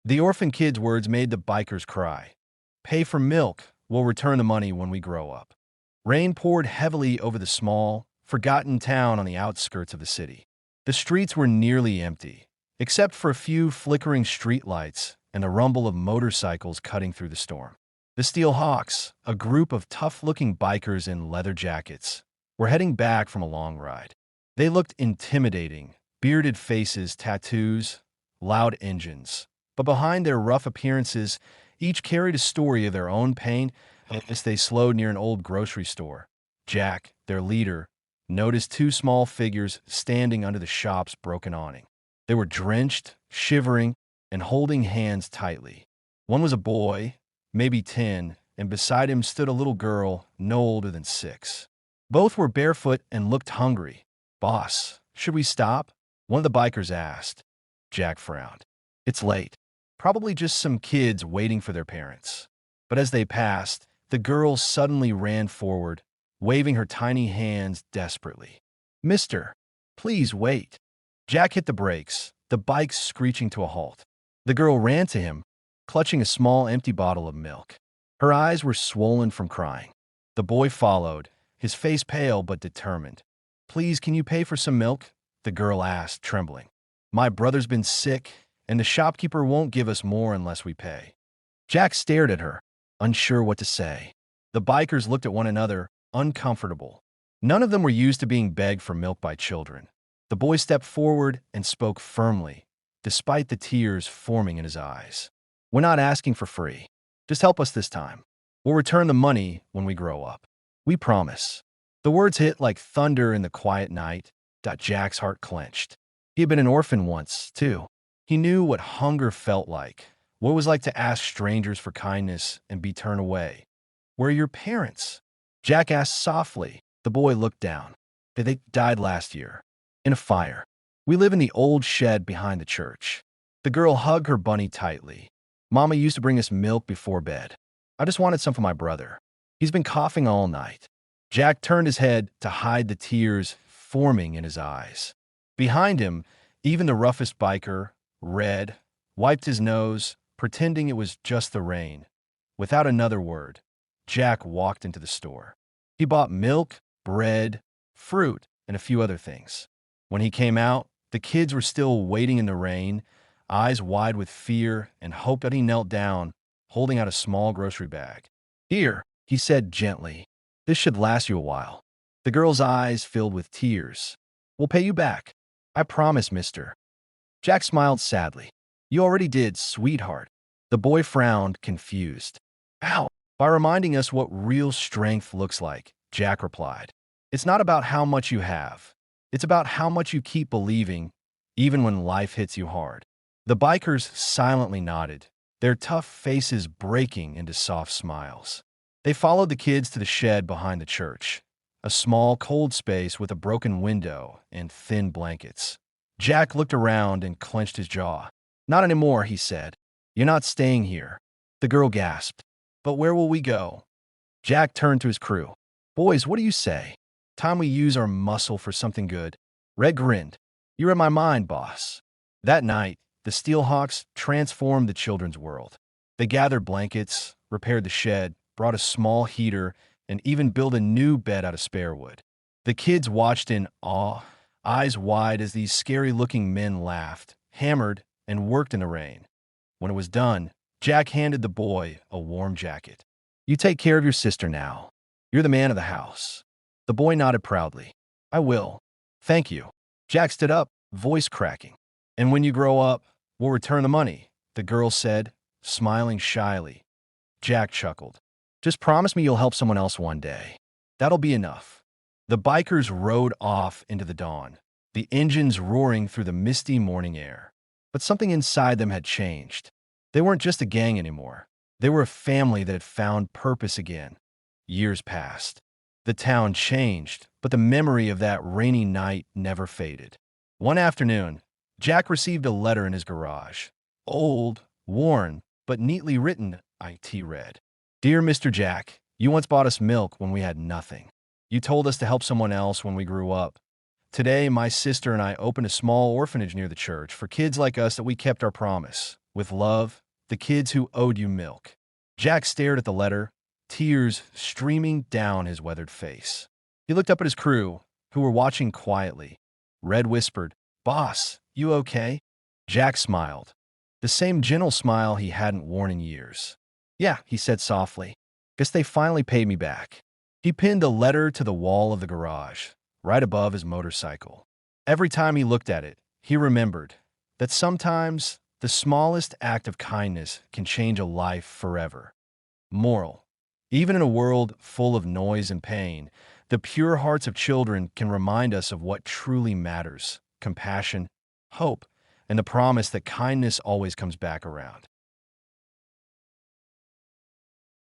The orphan kid's words made the bikers cry. Pay for milk, we'll return the money when we grow up. Rain poured heavily over the small, forgotten town on the outskirts of the city. The streets were nearly empty, except for a few flickering streetlights and the rumble of motorcycles cutting through the storm. The Steel Hawks, a group of tough-looking bikers in leather jackets, were heading back from a long ride. They looked intimidating, bearded faces, tattoos, loud engines. But behind their rough appearances, each carried a story of their own pain. As they slowed near an old grocery store, Jack, their leader, noticed two small figures standing under the shop's broken awning. They were drenched, shivering, and holding hands tightly. One was a boy, maybe 10, and beside him stood a little girl no older than 6. Both were barefoot and looked hungry. "Boss, should we stop?" one of the bikers asked. Jack frowned. "It's late. Probably just some kids waiting for their parents." But as they passed, the girl suddenly ran forward, waving her tiny hands desperately. "Mister, please wait." Jack hit the brakes, the bike screeching to a halt. The girl ran to him, clutching a small empty bottle of milk. Her eyes were swollen from crying. The boy followed, his face pale but determined. "Please, can you pay for some milk?" the girl asked, trembling. "My brother's been sick, and the shopkeeper won't give us more unless we pay." Jack stared at her, unsure what to say. The bikers looked at one another, uncomfortable. None of them were used to being begged for milk by children. The boy stepped forward and spoke firmly, despite the tears forming in his eyes. "We're not asking for free. Just help us this time. We'll return the money when we grow up. We promise." The words hit like thunder in the quiet night. Jack's heart clenched. He had been an orphan once, too. He knew what hunger felt like, what it was like to ask strangers for kindness and be turned away. "Where are your parents?" Jack asked softly. The boy looked down. "They died last year. In a fire. We live in the old shed behind the church." The girl hugged her bunny tightly. "Mama used to bring us milk before bed. I just wanted some for my brother. He's been coughing all night." Jack turned his head to hide the tears forming in his eyes. Behind him, even the roughest biker, Red, wiped his nose, pretending it was just the rain. Without another word, Jack walked into the store. He bought milk, bread, fruit, and a few other things. When he came out, the kids were still waiting in the rain, eyes wide with fear and hope. That he knelt down, holding out a small grocery bag. "Here," he said gently. "This should last you a while." The girl's eyes filled with tears. "We'll pay you back. I promise, mister." Jack smiled sadly. "You already did, sweetheart." The boy frowned, confused. "How?" "By reminding us what real strength looks like," Jack replied. "It's not about how much you have. It's about how much you keep believing, even when life hits you hard." The bikers silently nodded, their tough faces breaking into soft smiles. They followed the kids to the shed behind the church, a small, cold space with a broken window and thin blankets. Jack looked around and clenched his jaw. "Not anymore," he said. "You're not staying here." The girl gasped. "But where will we go?" Jack turned to his crew. "Boys, what do you say? Time we use our muscle for something good." Red grinned. "You're in my mind, boss." That night, the Steelhawks transformed the children's world. They gathered blankets, repaired the shed, brought a small heater, and even built a new bed out of spare wood. The kids watched in awe, eyes wide as these scary-looking men laughed, hammered, and worked in the rain. When it was done, Jack handed the boy a warm jacket. "You take care of your sister now. You're the man of the house." The boy nodded proudly. "I will. Thank you." Jack stood up, voice cracking. "And when you grow up, we'll return the money," the girl said, smiling shyly. Jack chuckled. "Just promise me you'll help someone else one day. That'll be enough." The bikers rode off into the dawn, the engines roaring through the misty morning air. But something inside them had changed. They weren't just a gang anymore. They were a family that had found purpose again. Years passed. The town changed, but the memory of that rainy night never faded. One afternoon, Jack received a letter in his garage. Old, worn, but neatly written, it read. "Dear Mr. Jack, you once bought us milk when we had nothing. You told us to help someone else when we grew up. Today, my sister and I opened a small orphanage near the church for kids like us that we kept our promise. With love, the kids who owed you milk. Jack stared at the letter, tears streaming down his weathered face. He looked up at his crew, who were watching quietly. Red whispered, "Boss, you okay?" Jack smiled, the same gentle smile he hadn't worn in years. "Yeah," he said softly. "Guess they finally paid me back." He pinned a letter to the wall of the garage, right above his motorcycle. Every time he looked at it, he remembered that sometimes the smallest act of kindness can change a life forever. Moral: even in a world full of noise and pain, the pure hearts of children can remind us of what truly matters: compassion, hope, and the promise that kindness always comes back around.